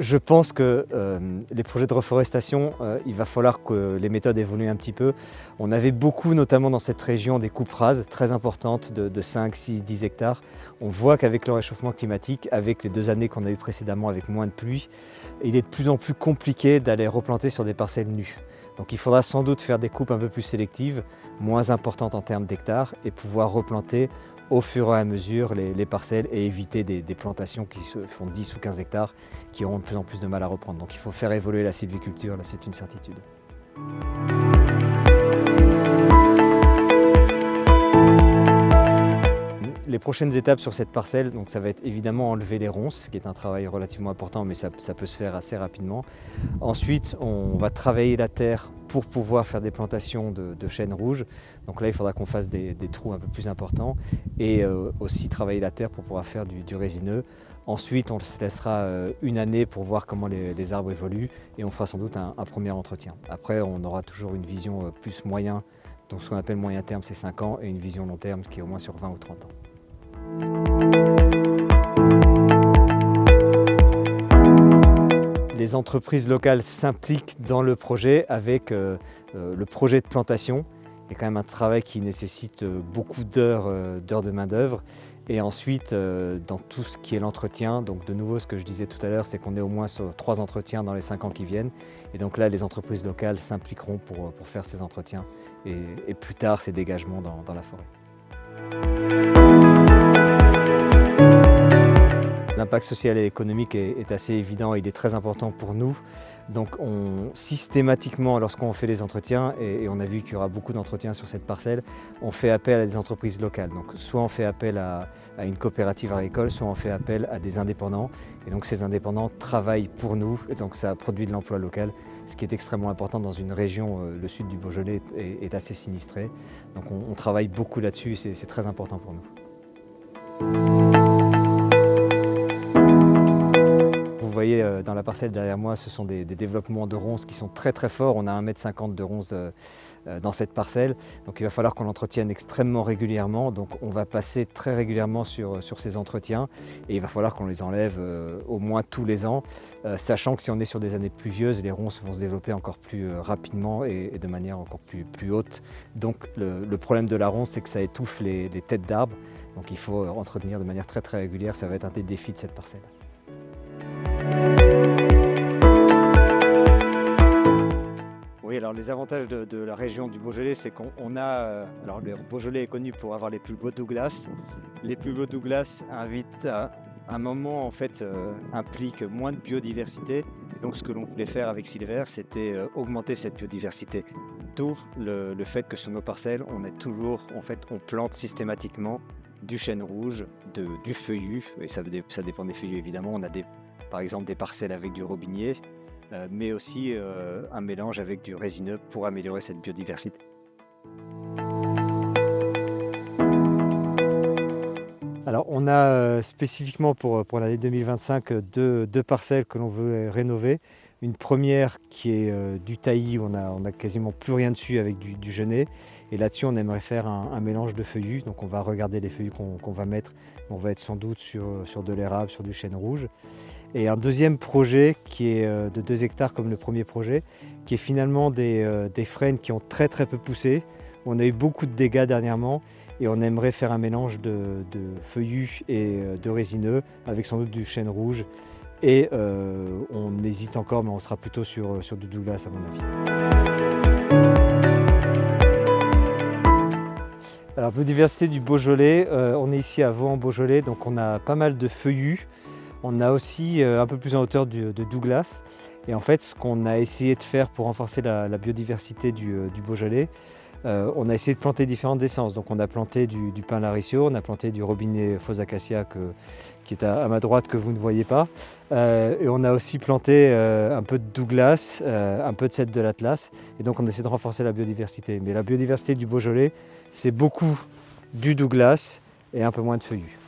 Je pense que les projets de reforestation, il va falloir que les méthodes évoluent un petit peu. On avait beaucoup, notamment dans cette région, des coupes rases très importantes de 5, 6, 10 hectares. On voit qu'avec le réchauffement climatique, avec les 2 années qu'on a eues précédemment avec moins de pluie, il est de plus en plus compliqué d'aller replanter sur des parcelles nues. Donc il faudra sans doute faire des coupes un peu plus sélectives, moins importantes en termes d'hectares, et pouvoir replanter au fur et à mesure les parcelles et éviter des plantations qui se font 10 ou 15 hectares qui auront de plus en plus de mal à reprendre. Donc il faut faire évoluer la sylviculture, là c'est une certitude. Les prochaines étapes sur cette parcelle, donc ça va être évidemment enlever les ronces, qui est un travail relativement important, mais ça peut se faire assez rapidement. Ensuite, on va travailler la terre pour pouvoir faire des plantations de chênes rouges. Donc là, il faudra qu'on fasse des trous un peu plus importants et aussi travailler la terre pour pouvoir faire du résineux. Ensuite, on se laissera une année pour voir comment les arbres évoluent et on fera sans doute un premier entretien. Après, on aura toujours une vision plus moyen, donc ce qu'on appelle moyen terme, c'est 5 ans, et une vision long terme qui est au moins sur 20 ou 30 ans. Les entreprises locales s'impliquent dans le projet avec le projet de plantation. Il y a quand même un travail qui nécessite beaucoup d'heures de main-d'œuvre. Et ensuite, dans tout ce qui est l'entretien, donc de nouveau ce que je disais tout à l'heure, c'est qu'on est au moins sur 3 entretiens dans les 5 ans qui viennent. Et donc là, les entreprises locales s'impliqueront pour faire ces entretiens et plus tard ces dégagements dans la forêt. L'impact social et économique est assez évident, il est très important pour nous. Donc systématiquement, lorsqu'on fait les entretiens, et on a vu qu'il y aura beaucoup d'entretiens sur cette parcelle, on fait appel à des entreprises locales. Donc soit on fait appel à une coopérative agricole, soit on fait appel à des indépendants. Et donc ces indépendants travaillent pour nous, et donc ça produit de l'emploi local, ce qui est extrêmement important dans une région, le sud du Beaujolais est assez sinistré. Donc on travaille beaucoup là-dessus, c'est très important pour nous. Vous voyez dans la parcelle derrière moi, ce sont des développements de ronces qui sont très très forts. On a 1,50 m de ronces dans cette parcelle. Donc il va falloir qu'on l'entretienne extrêmement régulièrement. Donc on va passer très régulièrement sur ces entretiens et il va falloir qu'on les enlève au moins tous les ans, sachant que si on est sur des années pluvieuses, les ronces vont se développer encore plus rapidement et de manière encore plus haute. Donc le problème de la ronce, c'est que ça étouffe les têtes d'arbres. Donc il faut entretenir de manière très très régulière. Ça va être un des défis de cette parcelle. Oui, alors les avantages de la région du Beaujolais, c'est qu'on a... alors le Beaujolais est connu pour avoir les plus beaux douglas. Les plus beaux douglas invitent à un moment, en fait, implique moins de biodiversité. Donc ce que l'on voulait faire avec Silver, c'était augmenter cette biodiversité. D'où le fait que sur nos parcelles, on est toujours, en fait, on plante systématiquement du chêne rouge, du feuillu, et ça dépend des feuillus évidemment. On a par exemple des parcelles avec du robinier, mais aussi un mélange avec du résineux pour améliorer cette biodiversité. Alors on a spécifiquement pour l'année 2025 deux parcelles que l'on veut rénover. Une première qui est du taillis, où on a quasiment plus rien dessus avec du genêt. Et là-dessus on aimerait faire un mélange de feuillus. Donc on va regarder les feuillus qu'on va mettre. On va être sans doute sur de l'érable, sur du chêne rouge. Et un deuxième projet qui est de 2 hectares comme le premier projet, qui est finalement des frênes qui ont très très peu poussé. On a eu beaucoup de dégâts dernièrement et on aimerait faire un mélange de feuillus et de résineux avec sans doute du chêne rouge. Et on hésite encore, mais on sera plutôt sur du douglas à mon avis. Alors, biodiversité du Beaujolais, on est ici à Vaux-en-Beaujolais, donc on a pas mal de feuillus. On a aussi un peu plus en hauteur de douglas. Et en fait, ce qu'on a essayé de faire pour renforcer la biodiversité du Beaujolais, on a essayé de planter différentes essences. Donc on a planté du pin laricio, on a planté du robinet faux acacia qui est à ma droite que vous ne voyez pas. Et on a aussi planté un peu de douglas, un peu de cèdre de l'Atlas. Et donc on essaie de renforcer la biodiversité. Mais la biodiversité du Beaujolais, c'est beaucoup du douglas et un peu moins de feuillus.